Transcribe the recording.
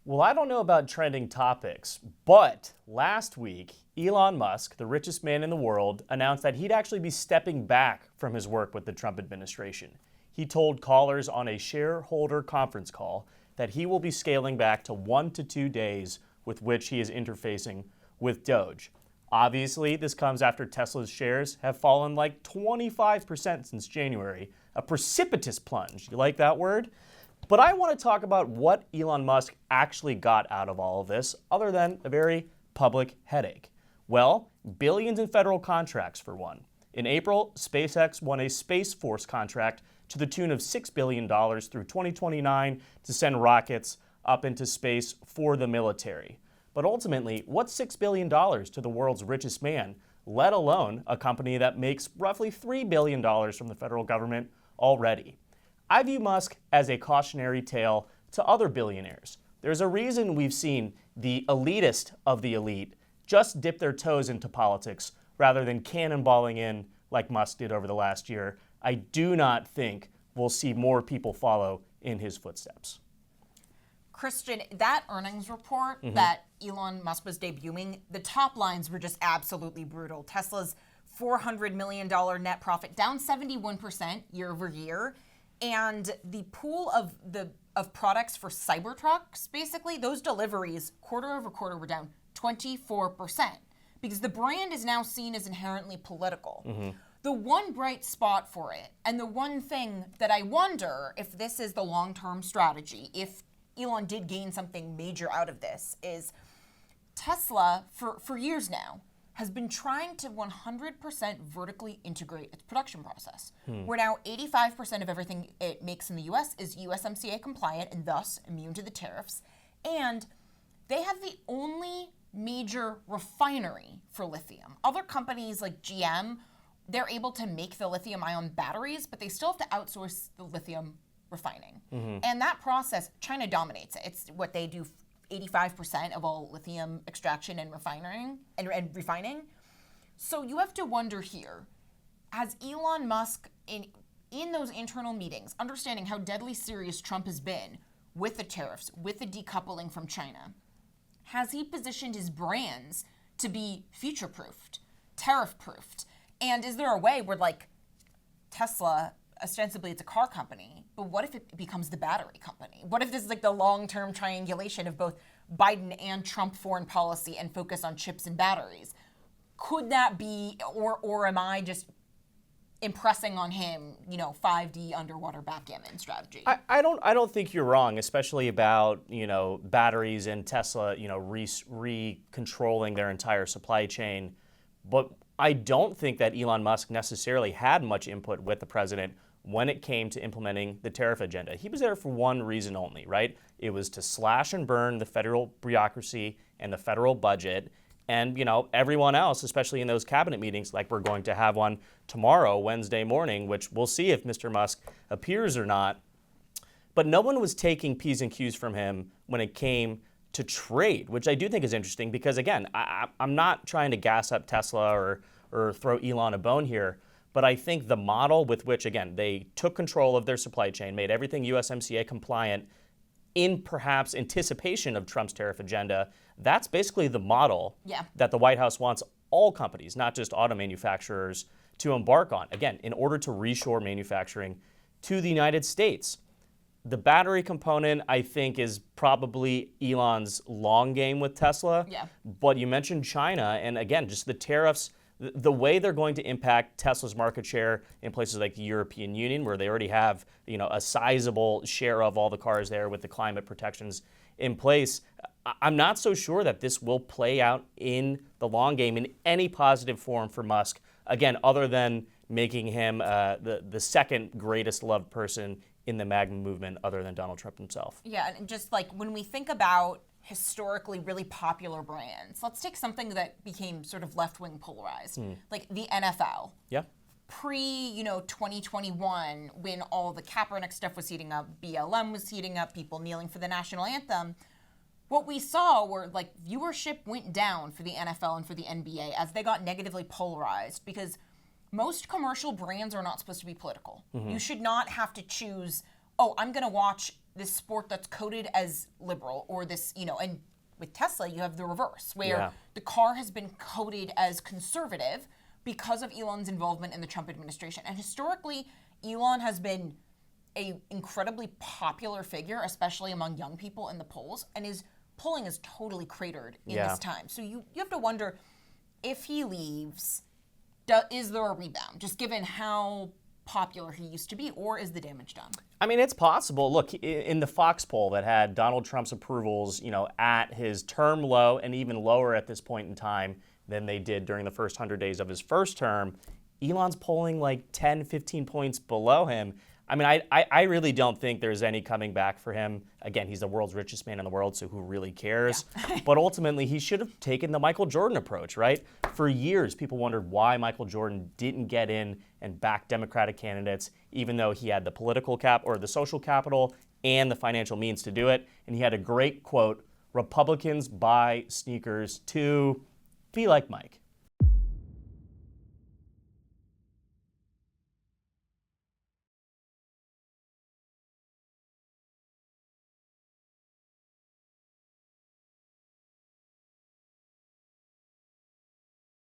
Well, I don't know about trending topics, but last week, Elon Musk, the richest man in the world, announced that he'd actually be stepping back from his work with the Trump administration. He told callers on a shareholder conference call that he will be scaling back to 1 to 2 days with which he is interfacing with DOGE. Obviously, this comes after Tesla's shares have fallen like 25% since January, a precipitous plunge. You like that word? But I want to talk about what Elon Musk actually got out of all of this, other than a very public headache. Well, billions in federal contracts, for one. In April, SpaceX won a Space Force contract to the tune of $6 billion through 2029 to send rockets up into space for the military. But ultimately, what's $6 billion to the world's richest man, let alone a company that makes roughly $3 billion from the federal government already? I view Musk as a cautionary tale to other billionaires. There's a reason we've seen the elitist of the elite just dip their toes into politics rather than cannonballing in like Musk did over the last year. I do not think we'll see more people follow in his footsteps. Christian, that earnings report that Elon Musk was debuting, the top lines were just absolutely brutal. Tesla's $400 million net profit, down 71% year over year. And the pool of products for Cybertrucks, basically, those deliveries quarter over quarter were down 24% because the brand is now seen as inherently political. The one bright spot for it, and the one thing that I wonder if this is the long-term strategy, if Elon did gain something major out of this, is Tesla, for years now, has been trying to 100% vertically integrate its production process. Where now 85% of everything it makes in the US is USMCA compliant and thus immune to the tariffs. And they have the only major refinery for lithium. Other companies like GM, they're able to make the lithium ion batteries, but they still have to outsource the lithium refining. And that process, China dominates it. It's what they do 85% of all lithium extraction and refining. So you have to wonder here, has Elon Musk in those internal meetings, understanding how deadly serious Trump has been with the tariffs, with the decoupling from China, has he positioned his brands to be future-proofed, tariff-proofed? And is there a way where, like, Tesla, ostensibly it's a car company, but what if it becomes the battery company? What if this is like the long-term triangulation of both Biden and Trump foreign policy and focus on chips and batteries? Could that be, or am I just impressing on him, 5D underwater backgammon strategy? I don't think you're wrong, especially about, batteries and Tesla, re-controlling their entire supply chain. But I don't think that Elon Musk necessarily had much input with the president when it came to implementing the tariff agenda. He was there for one reason only, right? It was to slash and burn the federal bureaucracy and the federal budget. And, everyone else, especially in those cabinet meetings, like we're going to have one tomorrow, Wednesday morning, which we'll see if Mr. Musk appears or not. But no one was taking P's and Q's from him when it came to trade, which I do think is interesting because, again, I'm not trying to gas up Tesla or throw Elon a bone here, but I think the model with which, again, they took control of their supply chain, made everything USMCA compliant in perhaps anticipation of Trump's tariff agenda, that's basically the model that the White House wants all companies, not just auto manufacturers, to embark on, again, in order to reshore manufacturing to the United States. The battery component, I think, is probably Elon's long game with Tesla. But you mentioned China, and again, just the tariffs, the way they're going to impact Tesla's market share in places like the European Union, where they already have, a sizable share of all the cars there with the climate protections in place. I'm not so sure that this will play out in the long game in any positive form for Musk, again, other than making him the second greatest loved person in the MAGA movement other than Donald Trump himself. Yeah, and just like when we think about historically really popular brands, let's take something that became sort of left-wing polarized, like the NFL. Yeah. Pre-2021, when all the Kaepernick stuff was heating up, BLM was heating up, people kneeling for the national anthem, what we saw were like viewership went down for the NFL and for the NBA as they got negatively polarized because most commercial brands are not supposed to be political. You should not have to choose, I'm going to watch this sport that's coded as liberal, or this, and with Tesla, you have the reverse, where the car has been coded as conservative because of Elon's involvement in the Trump administration. And historically, Elon has been an incredibly popular figure, especially among young people in the polls, and his polling is totally cratered in this time. So you have to wonder, if he leaves, is there a rebound, just given how popular he used to be, or is the damage done? I mean, it's possible. Look, in the Fox poll that had Donald Trump's approvals, at his term low and even lower at this point in time than they did during the first 100 days of his first term, Elon's polling like 10, 15 points below him. I mean, I really don't think there's any coming back for him. Again, he's the world's richest man in the world, so who really cares? Yeah. But ultimately, he should have taken the Michael Jordan approach, right? For years, people wondered why Michael Jordan didn't get in and back Democratic candidates, even though he had the political the social capital and the financial means to do it. And he had a great quote: "Republicans buy sneakers to be like Mike."